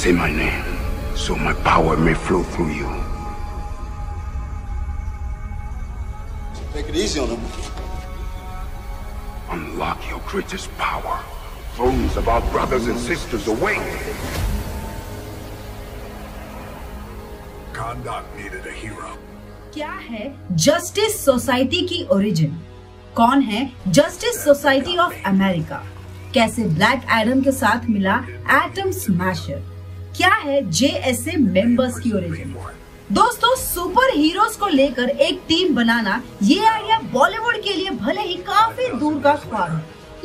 say my name, so my power may flow through you. Take it easy on him. Unlock your greatest power. Thrones of our brothers and sisters awake. Kahndaq needed a hero. क्या है justice society की origin? कौन है justice society of America? कैसे black Adam के साथ मिला atom smasher? क्या है जेएसए मेंबर्स की ओरिजिन? दोस्तों, सुपर हीरोज को लेकर एक टीम बनाना ये आइडिया बॉलीवुड के लिए भले ही काफी दूर का ख्वाब है,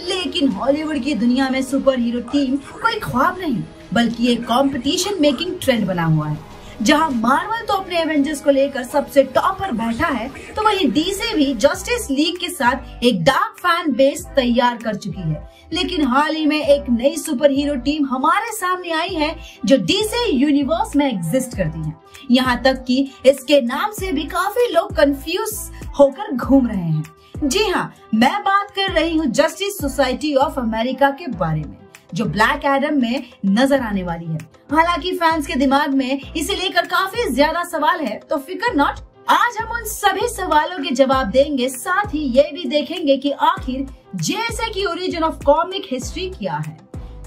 लेकिन हॉलीवुड की दुनिया में सुपर हीरो टीम कोई ख्वाब नहीं बल्कि एक कंपटीशन मेकिंग ट्रेंड बना हुआ है। जहां मार्वल तो अपने एवेंजर्स को लेकर सबसे टॉप पर बैठा है, तो वहीं डीसी भी जस्टिस लीग के साथ एक डार्क फैन बेस तैयार कर चुकी है। लेकिन हाल ही में एक नई सुपर हीरो टीम हमारे सामने आई है जो डीसी यूनिवर्स में एग्जिस्ट करती है। यहाँ तक कि इसके नाम से भी काफी लोग कंफ्यूज होकर घूम रहे हैं। जी हाँ, मैं बात कर रही हूँ जस्टिस सोसाइटी ऑफ अमेरिका के बारे में, जो ब्लैक एडम में नजर आने वाली है। हालांकि फैंस के दिमाग में इसे लेकर काफी ज्यादा सवाल है, तो फिकर नॉट, आज हम उन सभी सवालों के जवाब देंगे। साथ ही ये भी देखेंगे कि आखिर जेएसए की ओरिजिन ऑफ कॉमिक हिस्ट्री क्या है।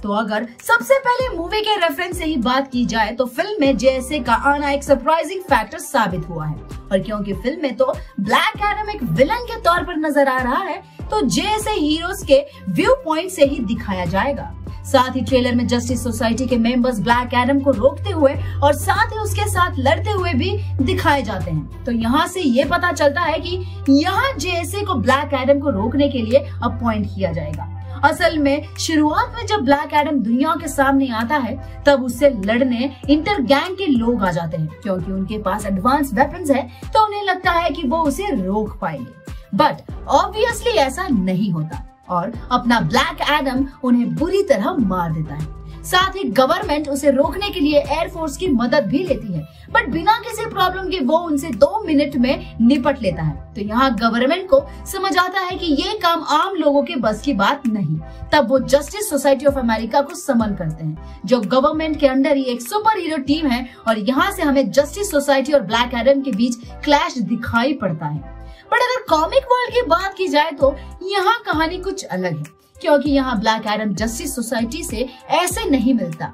तो अगर सबसे पहले मूवी के रेफरेंस से ही बात की जाए तो फिल्म में जेएसए का आना एक सरप्राइजिंग फैक्टर साबित हुआ है, और क्योंकि फिल्म में तो ब्लैक एडम एक विलन के तौर पर नजर आ रहा है, तो जेएसए हीरोज के व्यू पॉइंट से ही दिखाया जाएगा। साथ ही ट्रेलर में जस्टिस सोसाइटी के मेंबर्स ब्लैक एडम को रोकते हुए और साथ ही उसके साथ लड़ते हुए भी दिखाए जाते हैं। तो यहाँ से ये पता चलता है कि यहाँ जेएसए को ब्लैक एडम को रोकने के लिए अपॉइंट किया जाएगा। असल में शुरुआत में जब ब्लैक एडम दुनिया के सामने आता है, तब उससे लड़ने इंटर गैंग के लोग आ जाते हैं। क्योंकि उनके पास एडवांस वेपन्स है, तो उन्हें लगता है कि वो उसे रोक पाएंगे, बट ऑब्वियसली ऐसा नहीं होता और अपना ब्लैक एडम उन्हें बुरी तरह मार देता है। साथ ही गवर्नमेंट उसे रोकने के लिए एयरफोर्स की मदद भी लेती है, बट बिना किसी प्रॉब्लम के वो उनसे 2 मिनट में निपट लेता है। तो यहाँ गवर्नमेंट को समझ आता है कि ये काम आम लोगों के बस की बात नहीं। तब वो जस्टिस सोसाइटी ऑफ अमेरिका को समन करते हैं, जो गवर्नमेंट के अंडर ही एक सुपर हीरो टीम है, और यहाँ से हमें जस्टिस सोसाइटी और ब्लैक एडम के बीच क्लैश दिखाई पड़ता है। बट अगर कॉमिक वर्ल्ड की बात की जाए तो यहाँ कहानी कुछ अलग है, क्योंकि यहाँ ब्लैक एडम जस्टिस सोसाइटी से ऐसे नहीं मिलता,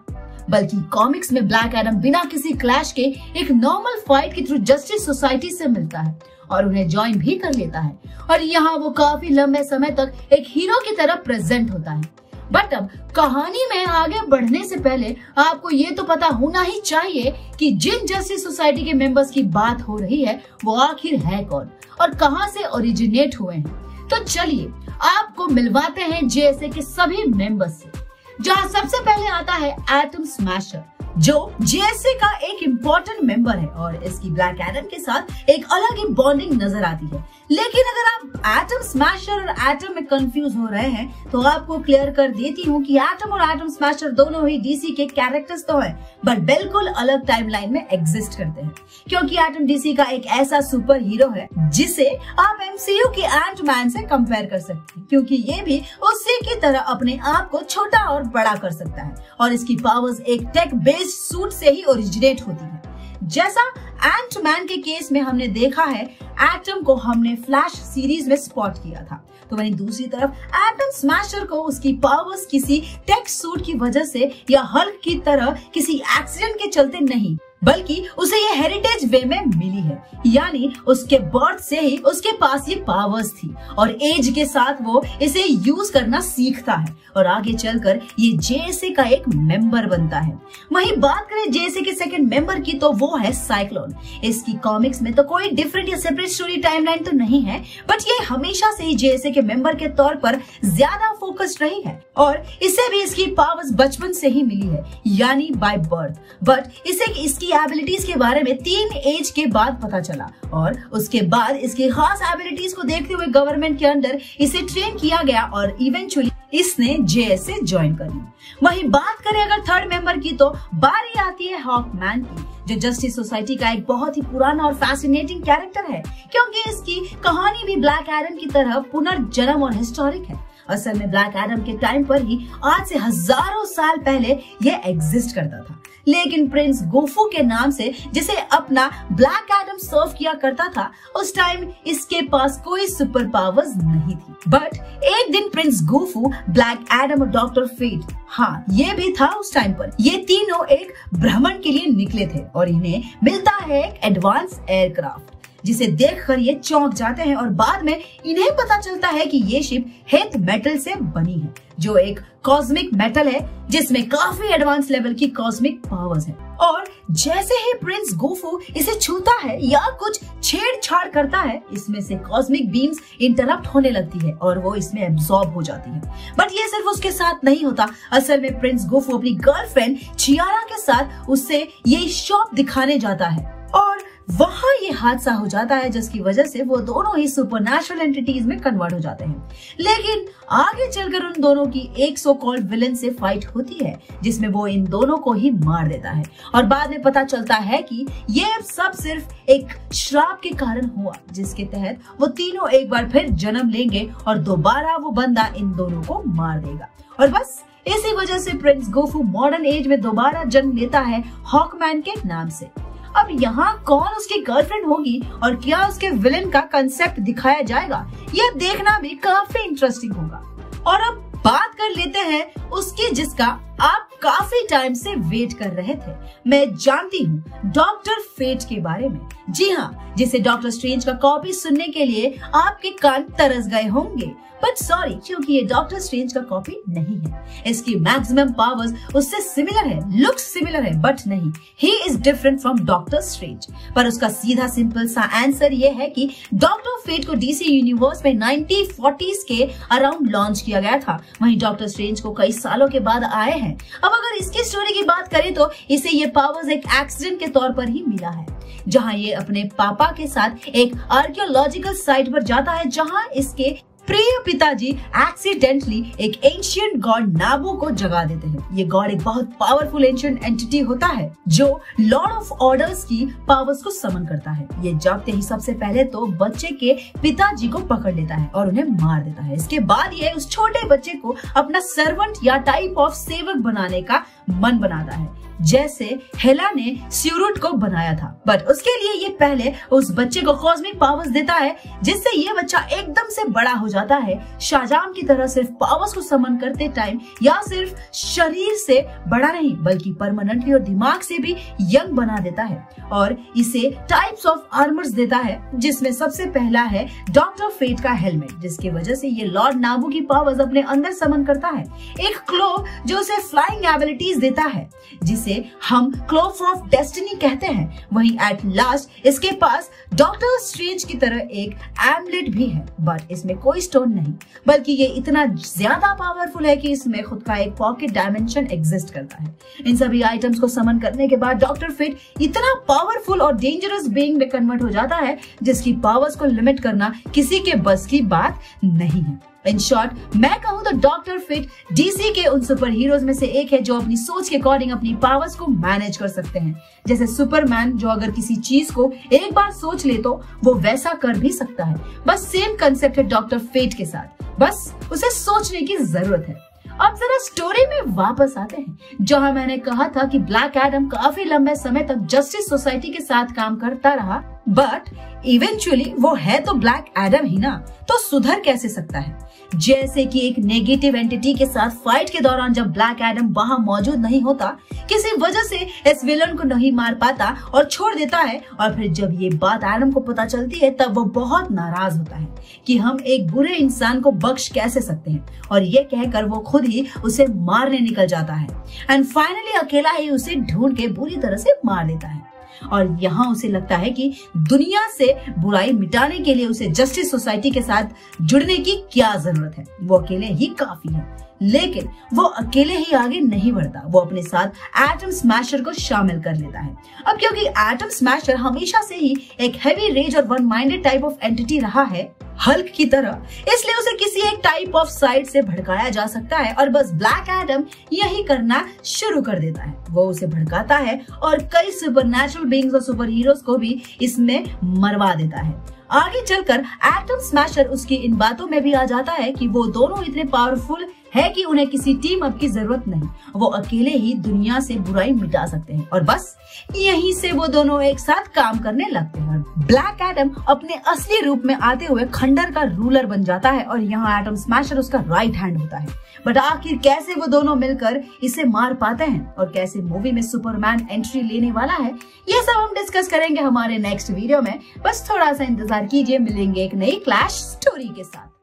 बल्कि कॉमिक्स में ब्लैक एडम बिना किसी क्लैश के एक नॉर्मल फाइट के थ्रू जस्टिस सोसाइटी से मिलता है और उन्हें ज्वाइन भी कर लेता है, और यहाँ वो काफी लंबे समय तक एक हीरो की तरह प्रेजेंट होता है। बट अब कहानी में आगे बढ़ने से पहले आपको ये तो पता होना ही चाहिए कि जिन जस्टिस सोसाइटी के मेंबर्स की बात हो रही है वो आखिर है कौन और कहां से ओरिजिनेट हुए हैं। तो चलिए आपको मिलवाते हैं जेएसए के सभी मेंबर्स से, जहां सबसे पहले आता है एटम स्मैशर, जो जेएसए का एक इम्पोर्टेंट मेंबर है और इसकी ब्लैक एडम के साथ एक अलग ही बॉन्डिंग नजर आती है। लेकिन अगर आप एटम स्मैशर और एटम में कंफ्यूज हो रहे हैं, तो आपको क्लियर कर देती हूँ कि एटम और एटम स्मैशर दोनों ही डीसी के कैरेक्टर्स तो हैं, बट बिल्कुल अलग टाइमलाइन में एग्जिस्ट करते हैं। क्योंकि एटम डीसी का एक ऐसा सुपर हीरो है जिसे आप एमसीयू के एंटमैन से कंपेयर कर सकते हैं, क्योंकि ये भी उसी की तरह अपने आप को छोटा और बड़ा कर सकता है, और इसकी पावर्स एक टेक बेस्ड सूट से ही ओरिजिनेट होती है। जैसा एंटमैन के केस में हमने देखा है, एटम को हमने फ्लैश सीरीज में स्पॉट किया था, तो वहीं दूसरी तरफ एटम स्मैशर को उसकी पावर्स किसी टेक सूट की वजह से या हल्क की तरह किसी एक्सीडेंट के चलते नहीं, बल्कि उसे ये हेरिटेज वे में मिली है। यानी उसके बर्थ से ही उसके पास ये पावर्स थी और एज के साथ वो इसे यूज करना सीखता है और आगे चलकर ये जेएसए का एक मेंबर बनता है। वहीं बात करें जेएसए के सेकंड मेंबर की, तो वो है साइक्लोन। इसकी कॉमिक्स में तो कोई डिफरेंट या सेपरेट स्टोरी टाइमलाइन तो नहीं है, बट ये हमेशा से ही जेएसए के मेंबर के तौर पर ज्यादा फोकस्ड रही है और इसे भी इसकी पावर्स बचपन से ही मिली है, यानी बाय बर्थ। बट इसे इसकी एबिलिटीज के बारे में 3 एज के बाद पता चला और उसके बाद इसकी खास एबिलिटीज को देखते हुए गवर्नमेंट के अंडर इसे ट्रेन किया गया और इवेंचुअली इसने जेएसए ज्वाइन कर ली। वहीं बात करें अगर थर्ड मेंबर की, तो बारी आती है हॉकमैन की, जो जस्टिस सोसाइटी का एक बहुत ही पुराना और फैसिनेटिंग कैरेक्टर है, क्योंकि इसकी कहानी भी ब्लैक एडम की तरह पुनर्जन्म और हिस्टोरिक है। असल में ब्लैक एडम के टाइम पर ही आज से हजारों साल पहले ये एग्जिस्ट करता था, लेकिन प्रिंस गोफू के नाम से जिसे अपना ब्लैक एडम सर्व किया करता था, उस टाइम इसके पास कोई सुपर पावर्स नहीं थी। बट एक दिन प्रिंस गोफू, ब्लैक एडम और डॉक्टर फेट, हाँ ये भी था उस टाइम पर, ये तीनों एक भ्रमण के लिए निकले थे और इन्हें मिलता है एक एडवांस एयरक्राफ्ट जिसे देखकर ये चौंक जाते हैं और बाद में इन्हें पता चलता है कि ये शिप हेथ मेटल से बनी है, जो एक कॉस्मिक मेटल है जिसमें काफी एडवांस लेवल की कॉस्मिक पावर्स है। और जैसे ही प्रिंस गोफू इसे छूता है या कुछ छेड़छाड़ करता है, इसमें से कॉस्मिक बीम्स इंटरप्ट होने लगती है और वो इसमें एब्सॉर्ब हो जाती है। बट ये सिर्फ उसके साथ नहीं होता, असल में प्रिंस गोफू अपनी गर्लफ्रेंड चियारा के साथ उससे ये शॉप दिखाने जाता है और वहां ये हादसा हो जाता है जिसकी वजह से वो दोनों ही सुपरनैचुरल एंटिटीज में कन्वर्ट हो जाते हैं। लेकिन आगे चलकर उन दोनों की एक सो कॉल्ड विलन से फाइट होती है जिसमें वो इन दोनों को ही मार देता है और बाद में पता चलता है कि ये सब सिर्फ एक श्राप के कारण हुआ जिसके तहत वो तीनों एक बार फिर जन्म लेंगे और दोबारा वो बंदा इन दोनों को मार देगा। और बस इसी वजह से प्रिंस गोफू मॉडर्न एज में दोबारा जन्म लेता है हॉकमैन के नाम से। अब यहाँ कौन उसकी गर्लफ्रेंड होगी और क्या उसके विलेन का कंसेप्ट दिखाया जाएगा, यह देखना भी काफी इंटरेस्टिंग होगा। और अब बात कर लेते हैं उसकी जिसका आप काफी टाइम से वेट कर रहे थे। मैं जानती हूँ डॉक्टर फेट के बारे में। जी हाँ, जिसे डॉक्टर स्ट्रेंज का कॉपी सुनने के लिए आपके कान तरस गए होंगे, बट सॉरी, क्योंकि ये डॉक्टर स्ट्रेंज का कॉपी नहीं है। इसकी मैक्सिमम पावर्स उससे सिमिलर है, लुक्स सिमिलर है, बट नहीं, he is different from doctor strange. पर उसका सीधा सिंपल सा आंसर ये है कि डॉक्टर फेट को डीसी यूनिवर्स में 1940s के अराउंड लॉन्च किया गया था, वहीं डॉक्टर स्ट्रेंज को कई सालों के बाद आए हैं। अब अगर इसकी स्टोरी की बात करें तो इसे ये पावर्स एक एक्सीडेंट के तौर पर ही मिला है, जहां ये अपने पापा के साथ एक आर्कियोलॉजिकल साइट पर जाता है जहां इसके प्रिय पिताजी एक्सीडेंटली एक एंशिएंट गॉड नाबू को जगा देते हैं। ये गॉड एक बहुत पावरफुल एंशिएंट एंटिटी होता है जो लॉर्ड ऑफ ऑर्डर्स की पावर्स को समन करता है। ये जागते ही सबसे पहले तो बच्चे के पिताजी को पकड़ लेता है और उन्हें मार देता है। इसके बाद ये उस छोटे बच्चे को अपना सर्वेंट या टाइप ऑफ सेवक बनाने का मन बनाता है, जैसे हेला ने स्यूरुट को बनाया था। बट उसके लिए ये पहले उस बच्चे को कॉस्मिक पावर्स देता है जिससे ये बच्चा एकदम से बड़ा हो जाता है, शाजाम की तरह सिर्फ पावर्स को समन करते टाइम, या सिर्फ शरीर से बड़ा नहीं बल्कि परमानेंटली और दिमाग से भी यंग बना देता है। और इसे टाइप्स ऑफ आर्मर्स देता है जिसमें सबसे पहला है डॉक्टर फेट का हेलमेट, जिसकी वजह से ये लॉर्ड नाबू की पावर्स अपने अंदर समन करता है। एक क्लो जो उसे फ्लाइंग एबिलिटीज देता है जिसे हम क्लोव ऑफ डेस्टिनी कहते हैं। वहीं एट लास्ट इसके पास डॉक्टर स्ट्रेंज की तरह एक एमलेट भी है, बट इसमें कोई स्टोन नहीं, बल्कि ये इतना ज्यादा पावरफुल है कि इसमें खुद का एक पॉकेट डायमेंशन एग्जिस्ट करता है। इन सभी आइटम्स को समन करने के बाद डॉक्टर फेट इतना पावरफुल और डेंजरस बीइंग में कन्वर्ट हो जाता है जिसकी पावर्स को लिमिट करना किसी के बस की बात नहीं है। इन शॉर्ट मैं कहूँ तो डॉक्टर फेट डीसी के उन सुपर हीरोज में से एक है जो अपनी सोच के अकॉर्डिंग अपनी पावर्स को मैनेज कर सकते हैं। जैसे सुपरमैन जो अगर किसी चीज को एक बार सोच ले तो वो वैसा कर भी सकता है। बस सेम कंसेप्ट है डॉक्टर फेट के साथ, बस उसे सोचने की जरूरत है। अब जरा स्टोरी में वापस आते हैं, जहां मैंने कहा था कि ब्लैक एडम काफी लंबे समय तक जस्टिस सोसाइटी के साथ काम करता रहा, बट इवेंचुअली वो है तो ब्लैक एडम ही ना, तो सुधर कैसे सकता है। जैसे कि एक नेगेटिव एंटिटी के साथ फाइट के दौरान जब ब्लैक एडम वहां मौजूद नहीं होता, किसी वजह से इस विलन को नहीं मार पाता और छोड़ देता है, और फिर जब ये बात एडम को पता चलती है तब वो बहुत नाराज होता है कि हम एक बुरे इंसान को बख्श कैसे सकते हैं, और ये कहकर वो खुद ही उसे मारने निकल जाता है एंड फाइनली अकेला ही उसे ढूंढ के बुरी तरह से मार देता है। और यहाँ उसे लगता है कि दुनिया से बुराई मिटाने के लिए उसे जस्टिस सोसाइटी के साथ जुड़ने की क्या जरूरत है, वो अकेले ही काफी है। लेकिन वो अकेले ही आगे नहीं बढ़ता, वो अपने साथ एटम स्मैशर को शामिल कर लेता है। अब क्योंकि एटम स्मैशर हमेशा से ही एक हेवी रेज और one minded type of entity रहा है, हल्क की तरह, इसलिए उसे किसी एक टाइप ऑफ साइड से भड़काया जा सकता है और बस ब्लैक एडम यही करना शुरू कर देता है। वो उसे भड़काता है और कई सुपरनैचुरल बीइंग्स और सुपर हीरोज को भी इसमें मरवा देता है। आगे चलकर एटम स्मैशर उसकी इन बातों में भी आ जाता है कि वो दोनों इतने पावरफुल है कि उन्हें किसी टीम अप की जरूरत नहीं, वो अकेले ही दुनिया से बुराई मिटा सकते हैं और बस यहीं से वो दोनों एक साथ काम करने लगते हैं। ब्लैक एडम अपने असली रूप में आते हुए खंडर का रूलर बन जाता है और यहाँ एटम स्मैशर उसका राइट हैंड होता है। बट आखिर कैसे वो दोनों मिलकर इसे मार पाते हैं और कैसे मूवी में सुपरमैन एंट्री लेने वाला है, ये सब हम डिस्कस करेंगे हमारे नेक्स्ट वीडियो में। बस थोड़ा सा इंतजार कीजिए, मिलेंगे एक नई क्लैश स्टोरी के साथ।